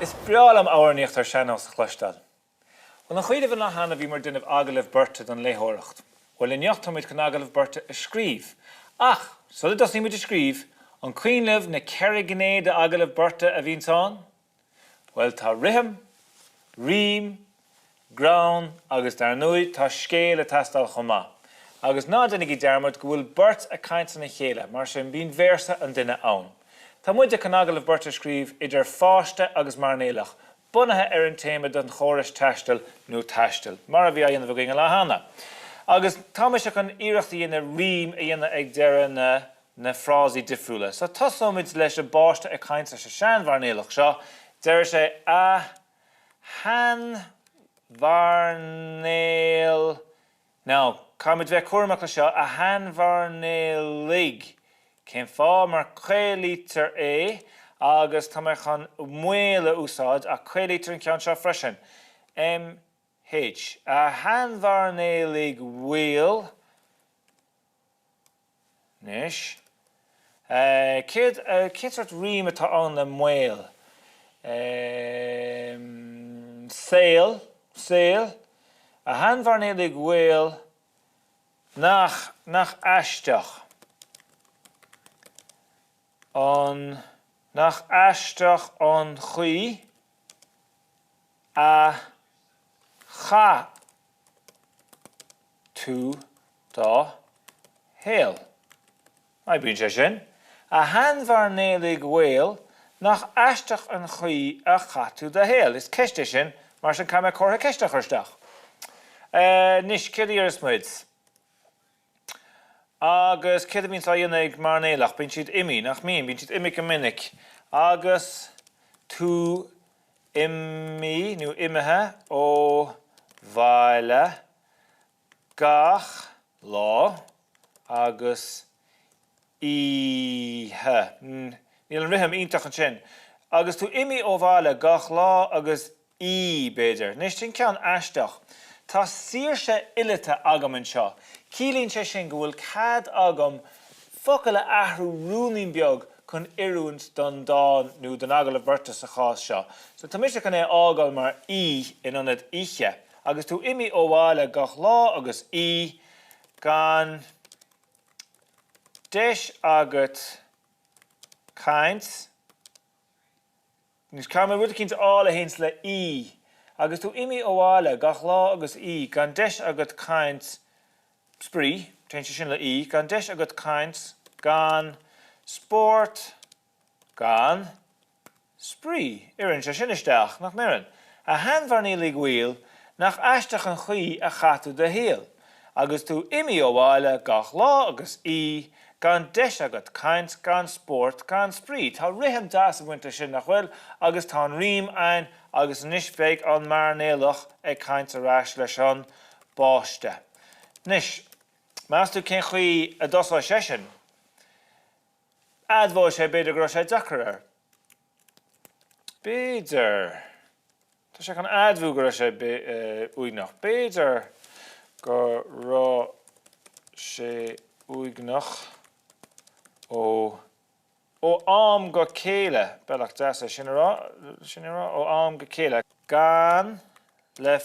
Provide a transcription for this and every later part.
Is brealam áirníocht ar seanás chluisteáil. Well an chuidir na hana bhí mar duineh Agallamh Beirte don léthireacht. Well in neocht táid chun Agallamh Beirte a scríobh. Ach, sulla dos ní muid a scríobh, an cuinleh na ceithre ghné de Agallamh Beirte a bhín tán? Well tá rithim, rím, grán agus dar nuaid tá scéal a tastal chomá. Agus ná duine í dearmad go bhfuil beirt a caint na chéile, mar sin bín versa an duine ann. Tá muide chun Agallamh Beirte scríobh idir fáiste agus marnéalach, bunathe ar an téama don chóras teistil nó teistil, mar a bhí a dhéanamh go le hana. Agus tá me se chun iireachta dhéana rím a dhéana ag deireadh na phrásaí difriúla. So tosóid leis a báiste a caint se sean marnéalach seo, deir sé a han varnéal. Now, cáid bheith cuairmach le seo a han varnéalaigh. Cén fá mar chéilítar é, agus tá me chun muile úsáid a chéilítar an ceann seo freisin. MH. A hanmharnéalaigh bhuail. Nis. Céad rím atá an le muil. Sail. A hanmharnéalaigh bhuail nach aisteach. Nach aisteach an chuí a cha tú dá héal. Mai bíonn sé sin. A hanmharnéalaigh bhuail nach aisteach an chuí a cha tú dá héal. Is ceiste sin, mar sin caime cótha ceisteach arsteach. Nis céad ar smuid. Agus céad bíonn sa dhéanamh marnéalach, bíonn siad imi nach mín, bíonn siad imi go minic. Agus tú imi, nó imithe ó bhaile gach lá agus ihe. Níl an rithim ionach an sin. Agus tú imi ó bhaile gach lá agus beidir. Nis sin ceann aisteach. Tá saoirse uilite agam an seo. Cílíonn sé sin go bhfuil cad agam focail le athhrú rúnaín beag chun iarúint don dá nó don Agallamh Beirte sa chás seo. So tá mis chun é ágáil mar in anad ihe. Agus tú imi ó bhaile gach lá agus gan deis agat caint. Nus cáimid rud a cinnte ála héins le agus tú imi ó bhaile gach lá agus gan deis agat caint sprí, tein sé sin le gan deis agat caint, gan sport, gan sprí. Irann sé sin isteach nach miran. A hanmharnéalaigh bhuail nach aisteach an chuí a chatú de héal. Agus tú imi ó bhaile gach lá agus gan deis agat caint, gan sport, gan sprí. Tá rithim das a bhainte sin nach bhfuil, agus tá an rím ein, agus nis féic an marnéalach ag caint arás leis an báiste. Nis, más tú cén chuí a dosáil sé sin, admhór sé beidir go sé dachar. Beidir. Tá sé chun admhú go sé uignach. Beidir go rá sé uignach ó am go céile. Bealach deasa sin rá ó am go céile. Gan le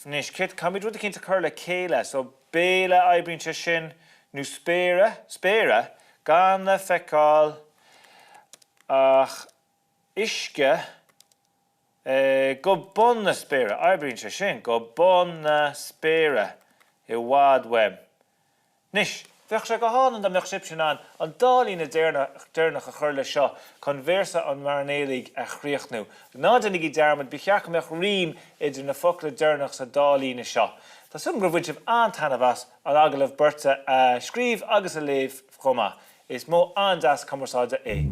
nis cit camid rud a cinnte chur le céile. So béle aibríonn sé sin nó spéire gan le feicáil ach isce go bon na spéire. Aibríonn sé sin go bon na spéire I bhfad weim. Nis, bheadh sé go hánan do meach sib sin an dálín na déirnach a chur le seo chun versa an marnéalaigh a chríochtnú. Ná duine í dearmad bhíceach meach rím idir na focail déirnach sa dálín seo. Tá sum gur bhaid sibh antainna bheas an Agallamh Beirte a scríobh agus a léamh chomá. Is mó andas conversáide é.